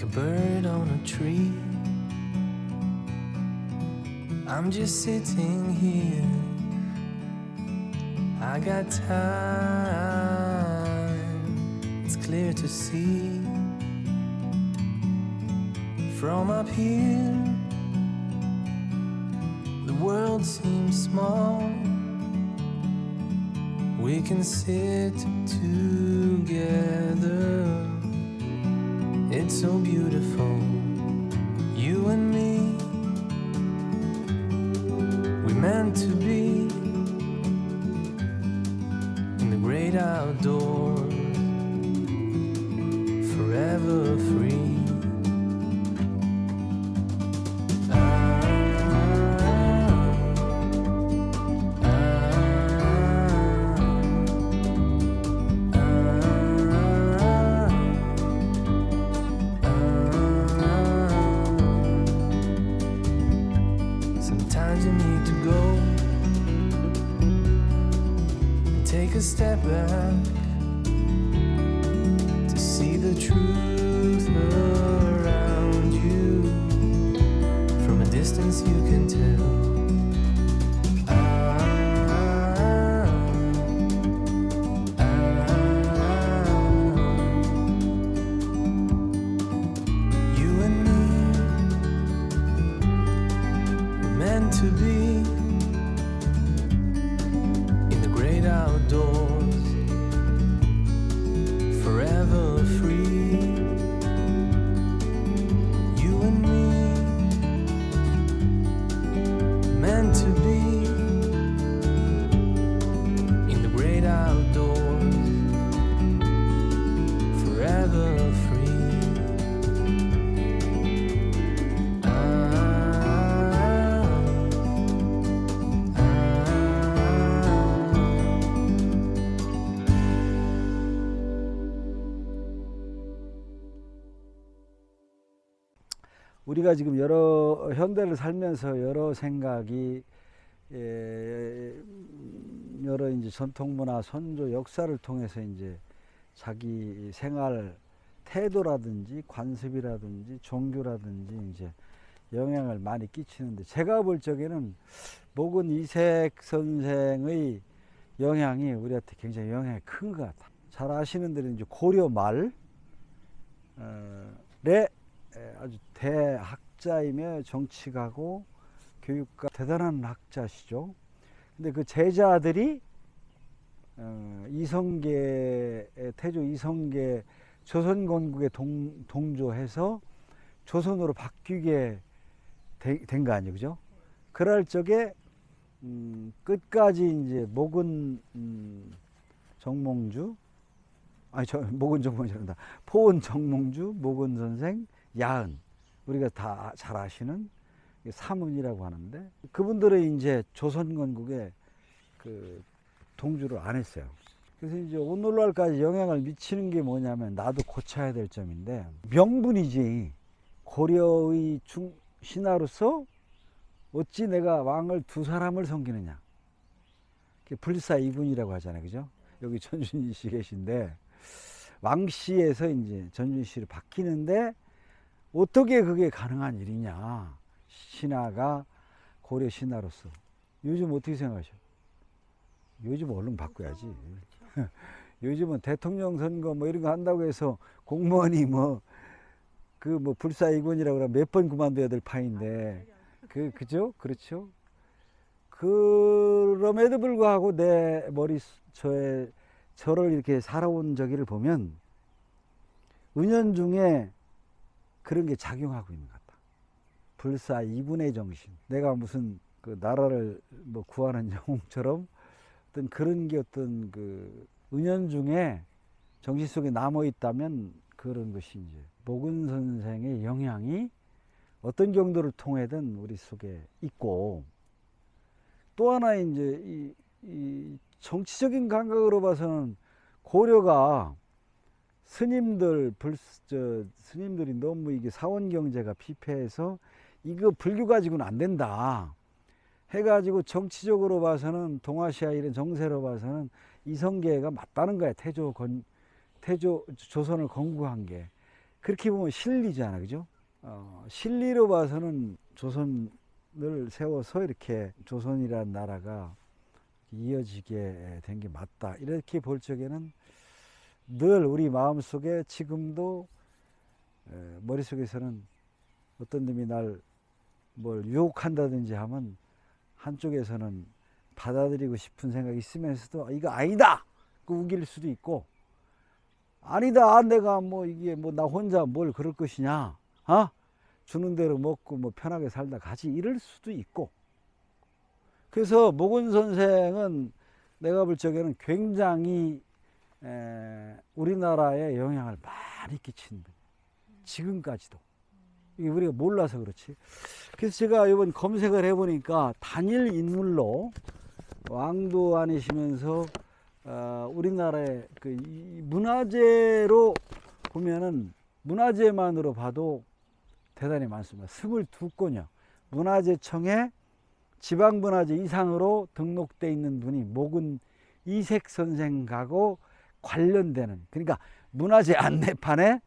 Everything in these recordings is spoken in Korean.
a bird on a tree. I'm just sitting here. I got time. It's clear to see from up here. The world seems small. We can sit together. It's so beautiful, you and me. We meant to be in the great outdoors, forever free. Sometimes you need to go and take a step back to see the truth around you. From a distance you can tell. You and me were meant to be in the great outdoors, forever free. You and me meant to be in the great outdoors, forever free. 우리가 지금 여러 현대를 살면서 여러 생각이 여러 이제 전통문화, 선조, 역사를 통해서 이제 자기 생활 태도라든지 관습이라든지 종교라든지 이제 영향을 많이 끼치는데, 제가 볼 적에는 목은 이색 선생의 영향이 우리한테 굉장히 영향이 큰 것 같아. 잘 아시는 대로 이제 고려 말에 아주 대학자이며 정치가고 교육가 대단한 학자시죠. 근데 그 제자들이 이성계, 태조 이성계 조선 건국에 동조해서 조선으로 바뀌게 된 거 아니에요, 그죠? 그럴 적에 끝까지 이제 목은 정몽주, 목은 정몽주란다. 포은 정몽주, 목은 선생, 야은, 우리가 다 잘 아시는 사문이라고 하는데, 그분들은 이제 조선 건국에 그 동조를 안 했어요. 그래서 이제 오늘날까지 영향을 미치는 게 뭐냐면, 나도 고쳐야 될 점인데, 명분이지. 고려의 신하로서 어찌 내가 왕을 두 사람을 섬기느냐. 불사이분이라고 하잖아요, 그죠? 여기 전준희 씨 계신데, 왕씨에서 이제 전준희 씨로 바뀌는데 어떻게 그게 가능한 일이냐. 신하가 고려 신하로서. 요즘 어떻게 생각하셔? 요즘 얼른 바꿔야지. 요즘은 대통령 선거 뭐 이런 거 한다고 해서 공무원이 불사이군이라고 그러면 몇 번 그만둬야 될 판인데, 그죠? 그렇죠? 그럼에도 불구하고 내 저를 이렇게 살아온 저기를 보면 은연중에 그런 게 작용하고 있는 것 같다. 불사이분의 정신. 내가 무슨 그 나라를 구하는 영웅처럼 어떤 그런 게 어떤 그 은연중에 정신 속에 남아 있다면, 그런 것이 이제 목은 선생의 영향이 어떤 경도를 통해든 우리 속에 있고, 또 하나 이제 이 정치적인 감각으로 봐서는 고려가 스님들이 너무 이게 사원 경제가 피폐해서 이거 불교 가지고는 안 된다 해가지고, 정치적으로 봐서는 동아시아 이런 정세로 봐서는 이성계가 맞다는 거야. 조선을 건국한 게. 그렇게 보면 실리잖아, 그죠? 실리로 봐서는 조선을 세워서 이렇게 조선이라는 나라가 이어지게 된 게 맞다. 이렇게 볼 적에는 늘 우리 마음속에 지금도 머릿속에서는 어떤 놈이 날 뭘 유혹한다든지 하면 한쪽에서는 받아들이고 싶은 생각이 있으면서도 이거 아니다! 그 우길 수도 있고, 아니다! 내가 뭐 이게 뭐 나 혼자 뭘 그럴 것이냐? 주는 대로 먹고 뭐 편하게 살다 가지 이럴 수도 있고. 그래서 모근 선생은 내가 볼 적에는 굉장히 우리나라에 영향을 많이 끼친 분. 지금까지도. 이게 우리가 몰라서 그렇지. 그래서 제가 이번 검색을 해보니까 단일 인물로 왕도 아니시면서 우리나라의 그 문화재로 보면은 문화재만으로 봐도 대단히 많습니다. 22건이요. 문화재청에 지방문화재 이상으로 등록되어 있는 분이 모근 이색 선생하고 관련되는, 그러니까 문화재 안내판에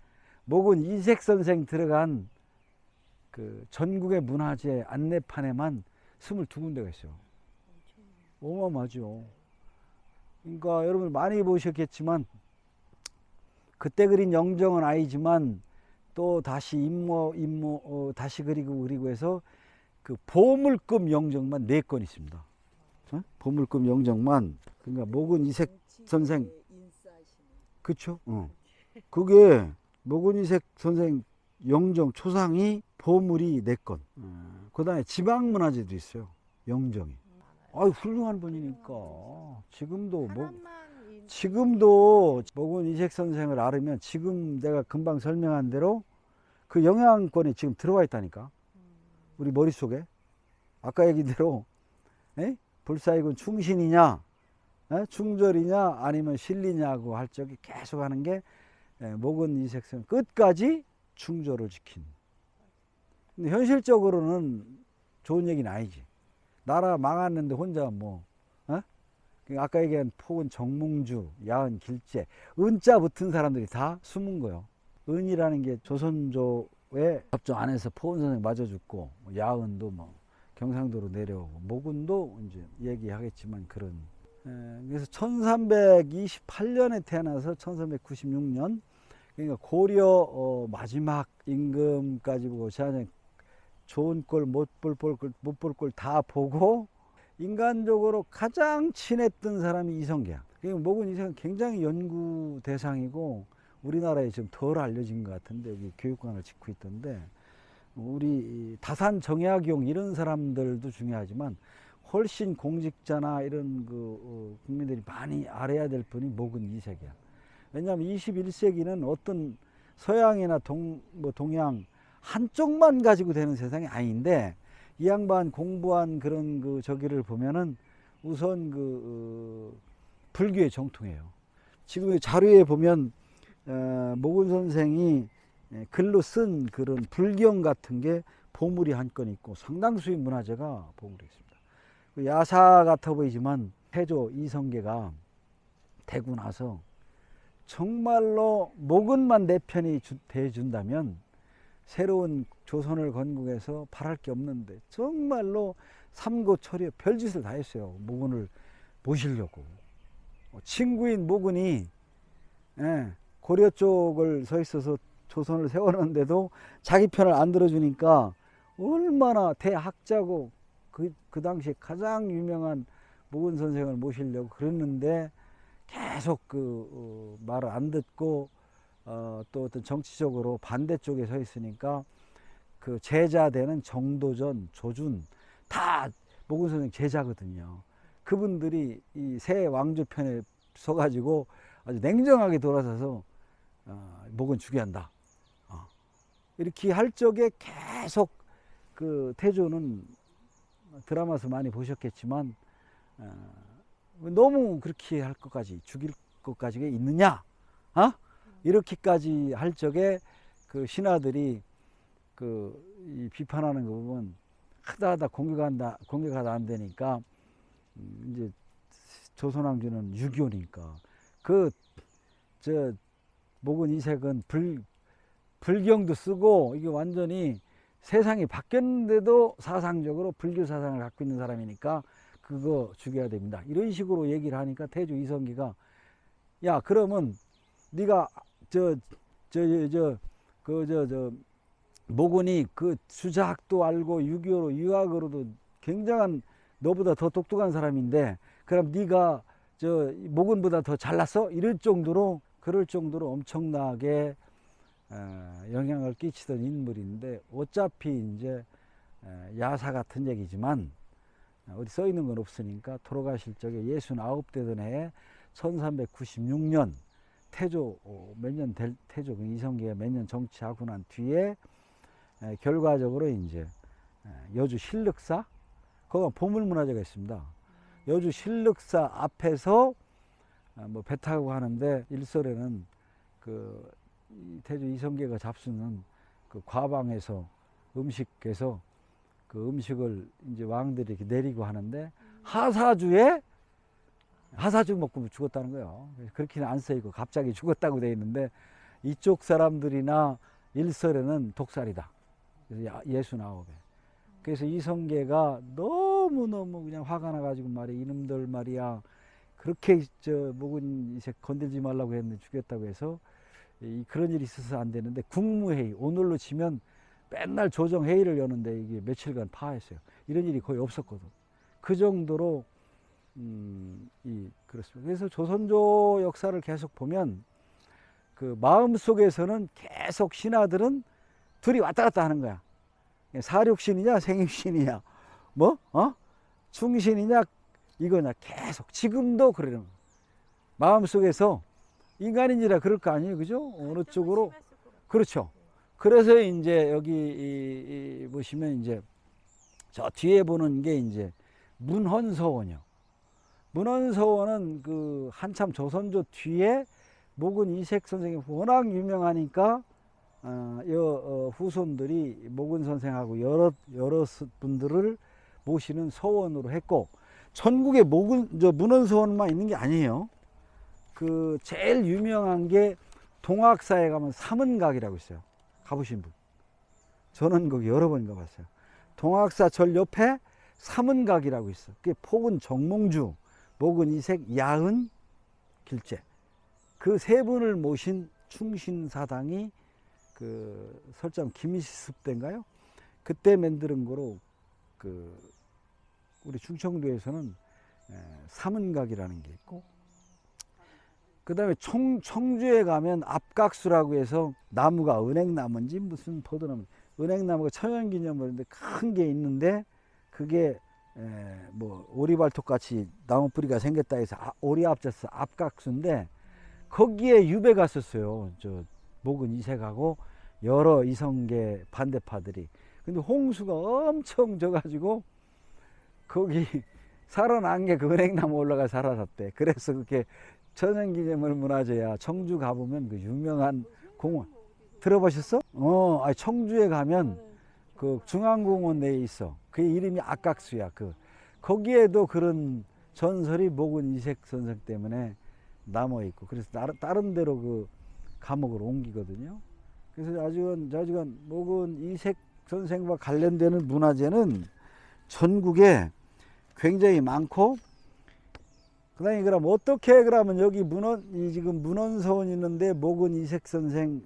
모근 이색 선생 들어간 그 전국의 문화재 안내판에만 22군데가 있어요. 어마어마하죠. 그러니까 여러분 많이 보셨겠지만 그때 그린 영정은 아니지만 또 다시 다시 그리고 해서 그 보물급 영정만 4건 있습니다. 보물급 영정만, 그러니까 모근 이색 선생, 그쵸? 그게 모근 이색 선생 영정 초상이 보물이 4건. 그 다음에 지방문화재도 있어요. 영정이. 아유, 훌륭한 분이니까. 지금도 모근 이색 선생을 알으면 지금 내가 금방 설명한 대로 그 영향권이 지금 들어와 있다니까. 우리 머릿속에. 아까 얘기한 대로 불사이군 충신이냐, 충절이냐, 아니면 실리냐고 할 적에 계속 하는 게 모근 이색 선생 끝까지 충절을 지킨. 근데 현실적으로는 좋은 얘기는 아니지. 나라 망했는데 혼자 뭐, 아까 얘기한 폭은 정몽주, 야은 길재, 은자 붙은 사람들이 다 숨은 거예요. 은이라는 게 조선조의 접종 안에서 포은 선생 맞아 죽고, 야은도 뭐 경상도로 내려오고, 모근도 이제 얘기하겠지만 그런. 그래서 1328년에 태어나서 1396년, 그러니까 고려 마지막 임금까지 보고 제가 좋은 꼴 못 볼 꼴 다 보고 인간적으로 가장 친했던 사람이 이성계야. 모근 이성은 굉장히 연구 대상이고 우리나라에 좀 덜 알려진 것 같은데 여기 교육관을 짓고 있던데, 우리 다산 정약용 이런 사람들도 중요하지만 훨씬 공직자나 이런 국민들이 많이 알아야 될 분이 모근 이색이야. 왜냐하면 21세기는 어떤 서양이나 동양 한쪽만 가지고 되는 세상이 아닌데, 이 양반 공부한 그런 저기를 보면은 우선 불교에 정통해요. 지금 자료에 보면 모근 선생이 글로 쓴 그런 불경 같은 게 보물이 한 건 있고 상당수의 문화재가 보물이 있습니다. 야사 같아 보이지만 태조 이성계가 되고 나서 정말로 모근만 내 편이 대준다면 새로운 조선을 건국해서 바랄 게 없는데 정말로 삼고초려 별짓을 다 했어요. 모근을 모시려고. 친구인 모근이 고려 쪽을 서 있어서 조선을 세웠는데도 자기 편을 안 들어주니까 얼마나 대학자고 그 당시에 가장 유명한 모근 선생을 모시려고 그랬는데 계속 말을 안 듣고 또 어떤 정치적으로 반대쪽에 서 있으니까 그 제자 되는 정도전, 조준 다 모근 선생 제자거든요. 그분들이 이 새 왕조 편에 서가지고 아주 냉정하게 돌아서서 모근 죽여야 한다. 이렇게 할 적에 계속 태조는 드라마에서 많이 보셨겠지만 너무 그렇게 할 것까지 죽일 것까지가 있느냐? 이렇게까지 할 적에 그 신하들이 이 비판하는 거 보면 하다 공격하다 안 되니까 이제 조선왕조는 유교니까 모근 이색은 불경도 쓰고 이게 완전히 세상이 바뀌었는데도 사상적으로 불교 사상을 갖고 있는 사람이니까 그거 죽여야 됩니다. 이런 식으로 얘기를 하니까 태조 이성계가 야 그러면 네가 모근이 그 주자학도 알고 유교로 유학으로도 굉장한 너보다 더 똑똑한 사람인데 그럼 네가 모근보다 더 잘났어? 이럴 정도로 그럴 정도로 엄청나게 영향을 끼치던 인물인데 어차피 이제 야사 같은 얘기지만 어디 써 있는 건 없으니까 돌아가실 적에 69대 된 해에 1396년 태조 몇 년 될 태조 이성계가 몇 년 정치하고 난 뒤에 결과적으로 이제 여주 신륵사 거기 보물문화재가 있습니다. 여주 신륵사 앞에서 뭐 배 타고 하는데 일설에는 그 태조 이성계가 잡수는 그 과방에서 음식에서 그 음식을 이제 왕들이 이렇게 내리고 하는데 하사주 먹고 죽었다는 거예요. 그렇게는 안 쓰이고 갑자기 죽었다고 돼 있는데 이쪽 사람들이나 일설에는 독살이다. 그래서 69에. 그래서 이성계가 너무너무 그냥 화가 나가지고 말이야 이놈들 말이야 그렇게 목은 이제 건들지 말라고 했는데 죽였다고 해서 그런 일이 있어서 안 되는데 국무회의 오늘로 치면 맨날 조정회의를 여는데 이게 며칠간 파했어요. 이런 일이 거의 없었거든. 그 정도로 그렇습니다. 그래서 조선조 역사를 계속 보면 그 마음 속에서는 계속 신하들은 둘이 왔다 갔다 하는 거야. 사륙신이냐 생육신이냐 뭐 충신이냐 이거냐 계속 지금도 그러는 거야. 마음 속에서 인간인지라 그럴 거 아니에요, 그죠? 어느 쪽으로 그렇죠. 그래서 이제 여기 보시면 이제 저 뒤에 보는 게 이제 문헌서원이요. 문헌서원은 그 한참 조선조 뒤에 목은 이색 선생이 워낙 유명하니까 후손들이 목은 선생하고 여러 분들을 모시는 서원으로 했고 전국에 문헌서원만 있는 게 아니에요. 그 제일 유명한 게 동학사에 가면 삼은각이라고 있어요. 가보신 분? 저는 거기 여러 번 가봤어요. 동학사 절 옆에 삼은각이라고 있어. 그게 폭은 정몽주, 목은 이색, 야은, 길재. 그 세 분을 모신 충신사당이 그 설정 김희습 때인가요? 그때 만드는 거로 그 우리 충청도에서는 삼은각이라는 게 있고 그 다음에 청주에 가면 압각수라고 해서 나무가 은행나무인지 무슨 포도나무 은행나무가 천연기념물인데 큰 게 있는데 그게 뭐 오리발톱 같이 나무 뿌리가 생겼다 해서 오리 앞져서 압각수인데 거기에 유배 갔었어요. 저 목은 이색하고 여러 이성계 반대파들이. 근데 홍수가 엄청 져가지고 거기 살아난 게 그 은행나무 올라가 살아났대. 그래서 그렇게 천연기념물 문화재야. 청주 가보면 그 유명한 공원 들어보셨어? 아니 청주에 가면 그 중앙공원 내에 있어. 그 이름이 압각수야. 거기에도 그런 전설이 목은 이색 선생 때문에 남아 있고 그래서 다른 데로 그 감옥을 옮기거든요. 그래서 아직은 목은 이색 선생과 관련되는 문화재는 전국에 굉장히 많고 그다음에 그럼 어떻게 그러면 여기 지금 문헌서원 있는데 목은 이색 선생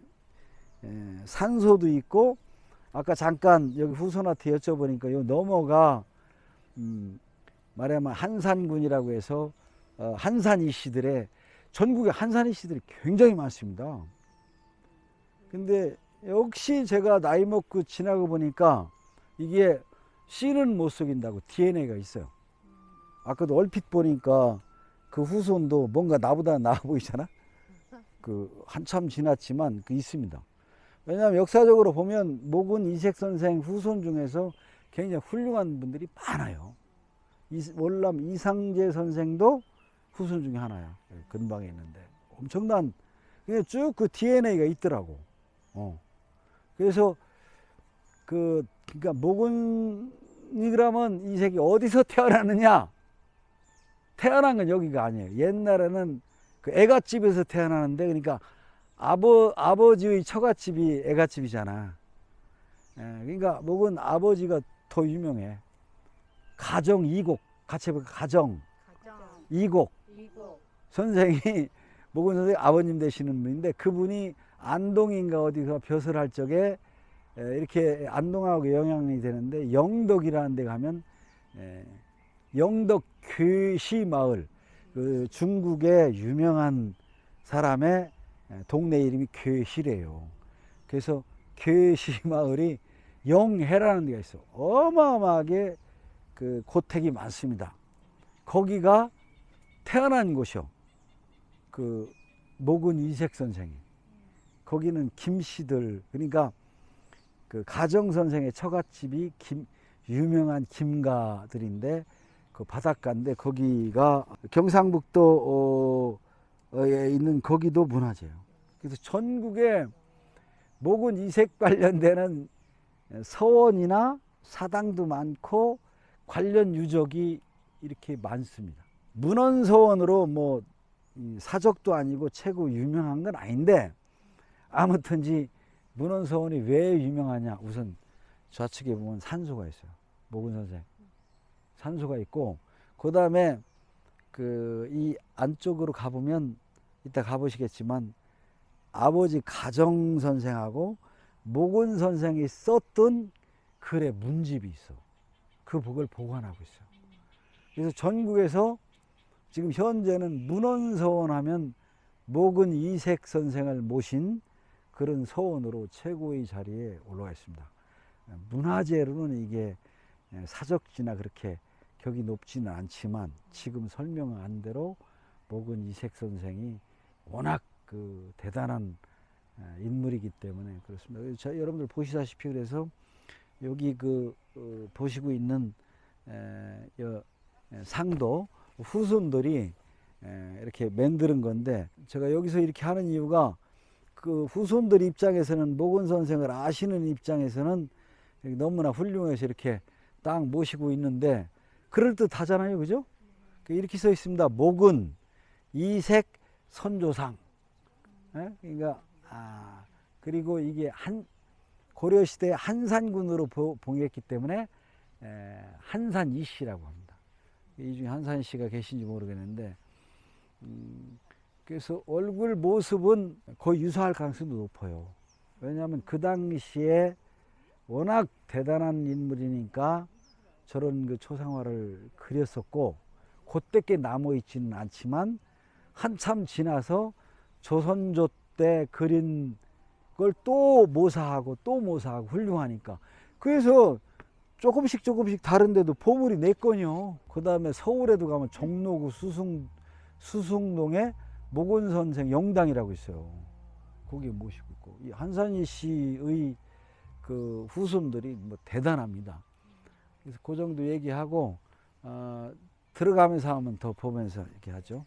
산소도 있고 아까 잠깐 여기 후손한테 여쭤보니까 요 넘어가 말하면 한산군이라고 해서 한산이씨들의 전국에 한산이씨들이 굉장히 많습니다. 근데 역시 제가 나이 먹고 지나고 보니까 이게 씨는 못 속인다고 DNA가 있어요. 아까도 얼핏 보니까 그 후손도 뭔가 나보다 나아 보이잖아. 그 한참 지났지만 그 있습니다. 왜냐하면 역사적으로 보면 목은 이색 선생 후손 중에서 굉장히 훌륭한 분들이 많아요. 월남 이상재 선생도 후손 중에 하나야. 근방에 있는데 엄청난 쭉 그 DNA가 있더라고. 그래서 그러니까 목은이 그러면 이색이 어디서 태어나느냐? 태어난 건 여기가 아니에요. 옛날에는 그 애갓집에서 태어나는데 그러니까 아버지의 처갓집이 애갓집이잖아. 그러니까 목은 아버지가 더 유명해. 가정 이곡, 같이 해볼까? 가정 이곡 선생이 목은 선생 아버님 되시는 분인데, 그분이 안동인가 어디서 벼슬 할 적에 이렇게 안동하고 영향이 되는데, 영덕이라는 데 가면 영덕 괴시 마을, 그 중국의 유명한 사람의 동네 이름이 괴시래요. 그래서 괴시 마을이 영해라는 데가 있어. 어마어마하게 그 고택이 많습니다. 거기가 태어난 곳이요. 그 목은 이색 선생이. 거기는 김씨들, 그러니까 그 가정 선생의 처갓집이 유명한 김가들인데, 그 바닷가인데 거기가 경상북도에 있는 거기도 문화재예요. 그래서 전국에 목은 이색 관련되는 서원이나 사당도 많고 관련 유적이 이렇게 많습니다. 문헌서원으로 뭐 사적도 아니고 최고 유명한 건 아닌데, 아무튼지 문헌서원이 왜 유명하냐. 우선 좌측에 보면 산소가 있어요. 목은 선생 산소가 있고, 그 다음에 그 이 안쪽으로 가보면 이따 가보시겠지만 아버지 가정 선생하고 목은 선생이 썼던 글의 문집이 있어. 그 복을 보관하고 있어. 그래서 전국에서 지금 현재는 문헌서원 하면 목은 이색 선생을 모신 그런 서원으로 최고의 자리에 올라가 있습니다. 문화재로는 이게 사적지나 그렇게 격이 높지는 않지만, 지금 설명한 대로 목은 이색 선생이 워낙 그 대단한 인물이기 때문에 그렇습니다. 자, 여러분들 보시다시피, 그래서 여기 그 보시고 있는 상도 후손들이 이렇게 만드는 건데, 제가 여기서 이렇게 하는 이유가, 그 후손들 입장에서는, 목은 선생을 아시는 입장에서는 너무나 훌륭해서 이렇게 딱 모시고 있는데 그럴듯하잖아요, 그죠? 이렇게 써 있습니다. 목은 이색 선조상. 그러니까 그리고 이게 고려시대 한산군으로 봉했기 때문에 한산 이씨라고 합니다. 이 중에 한산 씨가 계신지 모르겠는데, 그래서 얼굴 모습은 거의 유사할 가능성이 높아요. 왜냐하면 그 당시에 워낙 대단한 인물이니까 저런 그 초상화를 그렸었고, 그때께 남아있지는 않지만 한참 지나서 조선조 때 그린 걸 또 모사하고 또 모사하고 훌륭하니까, 그래서 조금씩 다른데도 보물이 4건이요. 그 다음에 서울에도 가면 종로구 수승동에 목은 선생 영당이라고 있어요. 거기에 모시고 있고, 이 한산희 씨의 그 후손들이 뭐 대단합니다. 그래서 그 정도 얘기하고 들어가면서 하면 더 보면서 이렇게 하죠.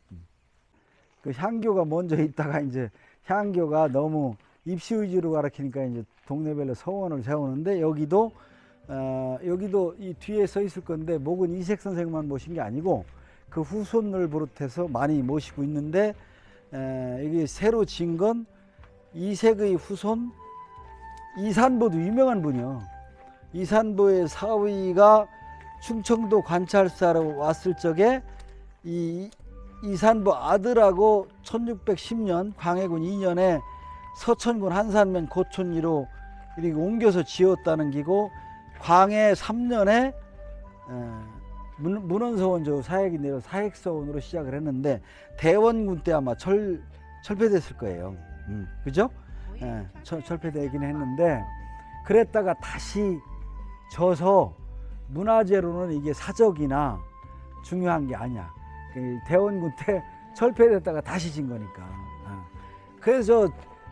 그 향교가 먼저 있다가 이제 향교가 너무 입시 위주로 가르치니까 이제 동네별로 서원을 세우는데, 여기도 이 뒤에 서 있을 건데, 목은 이색 선생만 모신 게 아니고 그 후손을 비롯해서 많이 모시고 있는데, 이게 새로 지은 건 이색의 후손 이산보도 유명한 분이요. 이산보의 사위가 충청도 관찰사로 왔을 적에 이 이산보 아들하고 1610년 광해군 2년에 서천군 한산면 고촌리로 이렇게 옮겨서 지었다는 기고, 광해 3년에 문헌서원 저 사액이 내려 사액서원으로 시작을 했는데, 대원군 때 아마 철폐됐을 거예요. 그죠? 철폐되긴 했는데, 그랬다가 다시 져서 문화재로는 이게 사적이나 중요한 게 아니야. 대원군 때 철폐됐다가 다시 진 거니까. 그래서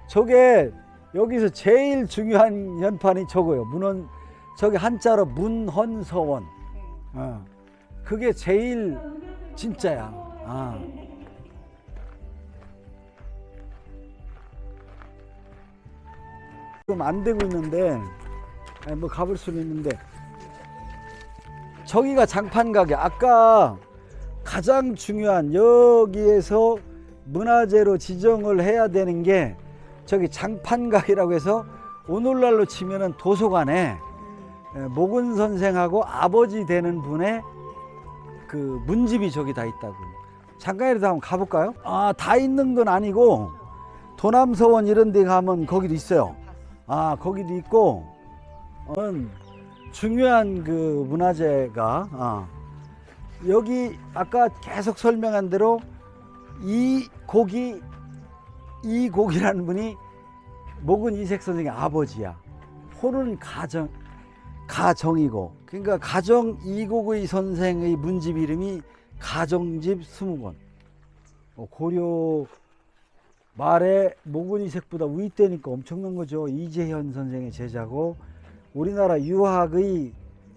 저게 여기서 제일 중요한 연판이 저거예요. 저게 한자로 문헌서원. 그게 제일 진짜야. 지금 안 되고 있는데, 뭐 가볼 수는 있는데, 저기가 장판가게. 아까 가장 중요한, 여기에서 문화재로 지정을 해야 되는 게 저기 장판각이라고 해서 오늘날로 치면은 도서관에 모근 선생하고 아버지 되는 분의 그 문집이 저기 다 있다고. 잠깐이라도 한번 가볼까요? 아, 다 있는 건 아니고 도남서원 이런 데 가면 거기도 있어요. 아, 거기도 있고 중요한 그 문화재가 여기 아까 계속 설명한 대로 이곡이라는 분이 목은 이색 선생의 아버지야. 호는 가정이고, 그러니까 가정 이곡의 선생의 문집 이름이 가정집 20권. 고려 말에 목은 이색보다 위대니까 엄청난 거죠. 이재현 선생의 제자고, 우리나라 유학의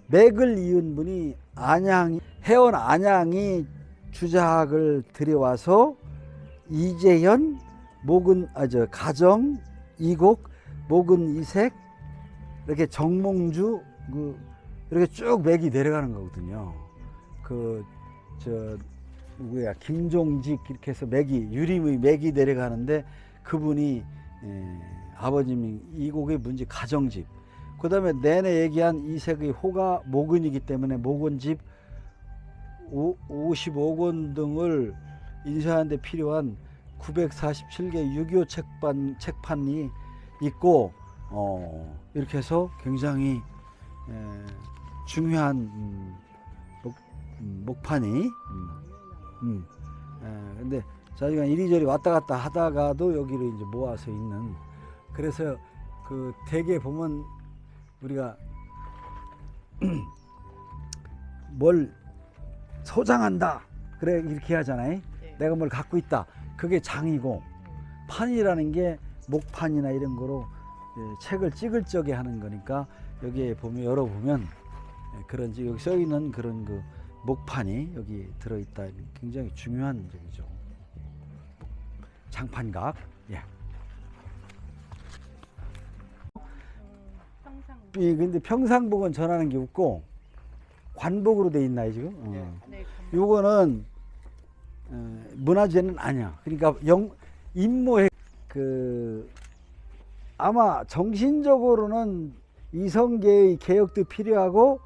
맥을 이은 분이 해원 안양이 주작을 들여와서 이재현 가정 이곡 목은 이색 이렇게 정몽주 이렇게 쭉 맥이 내려가는 거거든요. 김종직 이렇게 해서 유림의 맥이 내려가는데 그분이 아버님이 이곡의 문집 가정집. 그 다음에 내내 얘기한 이색의 호가 목은이기 때문에 목은집 55권 등을 인쇄하는 데 필요한 947개 6.25 책판이 있고, 이렇게 해서 굉장히 중요한 목판이 근데 자기가 이리저리 왔다 갔다 하다가도 여기를 이제 모아서 있는. 그래서 그 대개 보면 우리가 뭘 소장한다 그래 이렇게 하잖아요. 네. 내가 뭘 갖고 있다, 그게 장이고, 판이라는 게 목판이나 이런 거로 책을 찍을 적에 하는 거니까, 여기에 보면 열어보면 그런 여기 써 있는 그런 그 목판이 여기 들어있다. 굉장히 중요한 점이죠. 장판각. 예. 근데 평상복은 전하는 게 없고 관복으로 돼 있나요 지금? 네. 요거는 문화재는 아니야. 그러니까 임모의 아마 정신적으로는 이성계의 개혁도 필요하고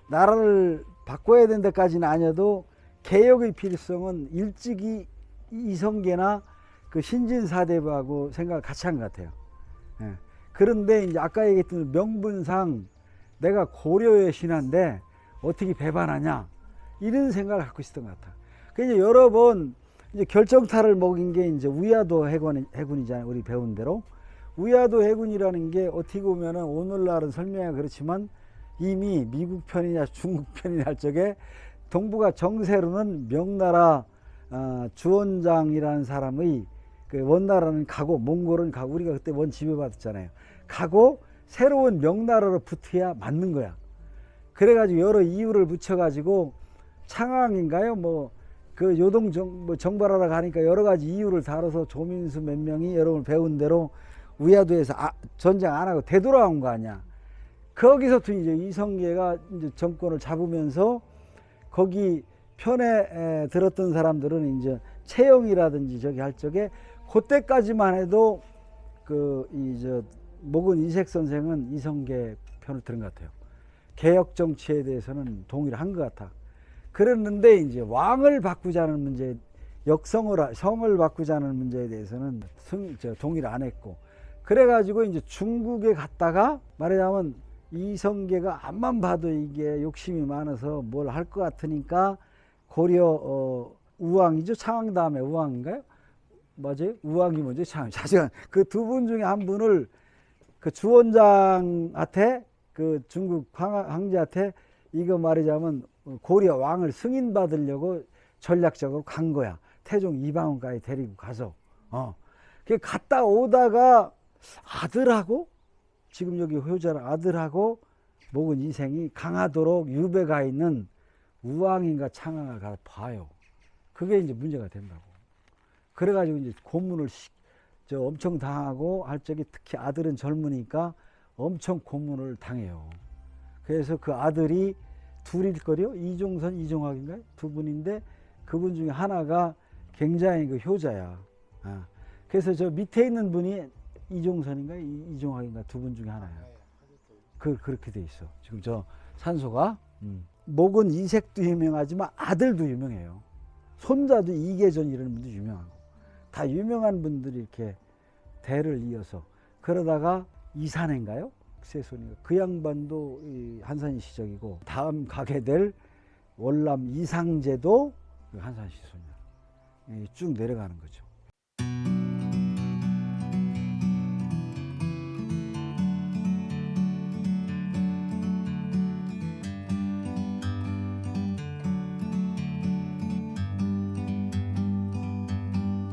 나라를 바꿔야 된 데까지는 아니어도 개혁의 필요성은 일찍이 이성계나 그 신진사대부하고 생각을 같이 한 것 같아요. 예. 그런데 이제 아까 얘기했던 명분상 내가 고려의 신화인데 어떻게 배반하냐 이런 생각을 갖고 있었던 것 같아. 그래서 여러 번 이제 결정타를 먹인 게 이제 우야도 해군이잖아요. 우리 배운 대로 우야도 해군이라는 게 어떻게 보면은 오늘날은 설명이 그렇지만 이미 미국 편이냐 중국 편이냐 할 적에 동북아 정세로는 명나라 주원장이라는 사람의 그 원나라는 가고 몽골은 가고, 우리가 그때 원 지배받았잖아요. 가고 새로운 명나라로 붙어야 맞는 거야. 그래가지고 여러 이유를 붙여가지고 창왕인가요? 그 요동 정벌하러 가니까 여러 가지 이유를 다뤄서 조민수 몇 명이 여러분 배운 대로 우야도에서 전쟁 안 하고 되돌아온 거 아니야. 거기서부터 이제 이성계가 이제 정권을 잡으면서 거기 편에 들었던 사람들은 이제 채영이라든지 저기 할 적에 그때까지만 해도 목은 이색 선생은 이성계 편을 들은 것 같아요. 개혁 정치에 대해서는 동의를 한 것 같아. 그랬는데 이제 왕을 바꾸자는 문제, 성을 바꾸자는 문제에 대해서는 동의를 안 했고, 그래가지고 이제 중국에 갔다가 말하자면 이성계가 앞만 봐도 이게 욕심이 많아서 뭘 할 것 같으니까 고려 우왕이죠. 창왕 다음에 우왕인가요? 맞아요? 우왕이 먼저 창왕. 자세한 그 두 분 중에 한 분을 그 주원장한테 그 중국 황제한테 이거 말하자면 고려 왕을 승인 받으려고 전략적으로 간 거야. 태종 이방원까지 데리고 가서 그 갔다 오다가 아들하고 지금 여기 효자는 아들하고 목은 이생이 강하도록 유배가 있는 우왕인가 창왕을 가서 봐요. 그게 이제 문제가 된다고. 그래가지고 이제 고문을 엄청 당하고 할 적에 특히 아들은 젊으니까 엄청 고문을 당해요. 그래서 그 아들이 둘일거려? 이종선, 이종학인가요? 두 분인데 그분 중에 하나가 굉장히 그 효자야. 그래서 저 밑에 있는 분이 이종선인가 이종학인가 두 분 중에 하나예요. 그렇게 돼 있어. 지금 저 산소가. 목은 이색도 유명하지만 아들도 유명해요. 손자도 이계전 이런 분도 유명하고 다 유명한 분들이 이렇게 대를 이어서 그러다가 이산인가요? 세손인가? 그 양반도 이 한산이 시적이고 다음 가게 될 월남 이상제도 그 한산시 손이야. 쭉 내려가는 거죠.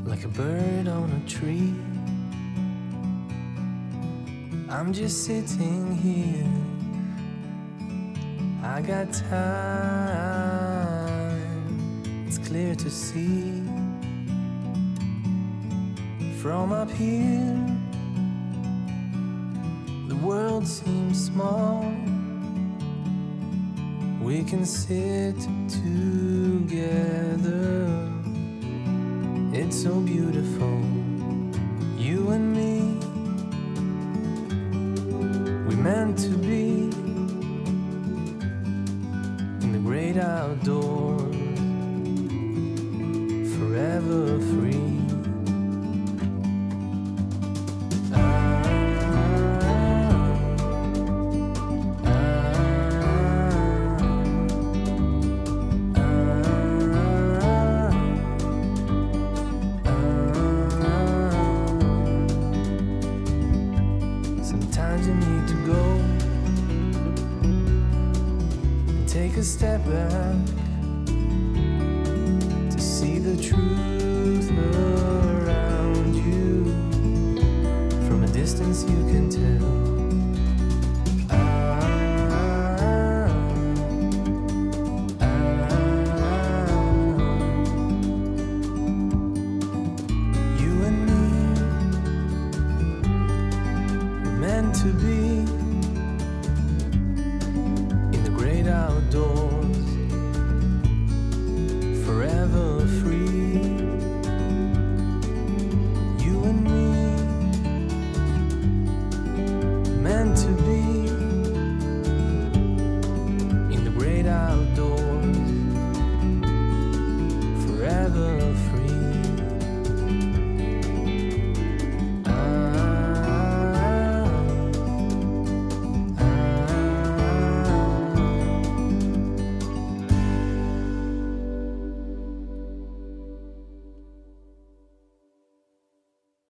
Like a bird on a tree, I'm just sitting here. I got time, it's clear to see. From up here, the world seems small. We can sit together. It's so beautiful, you and me. We meant to be in the great outdoors, forever free. Sometimes you need to go and take a step back to see the truth around you. From a distance you can tell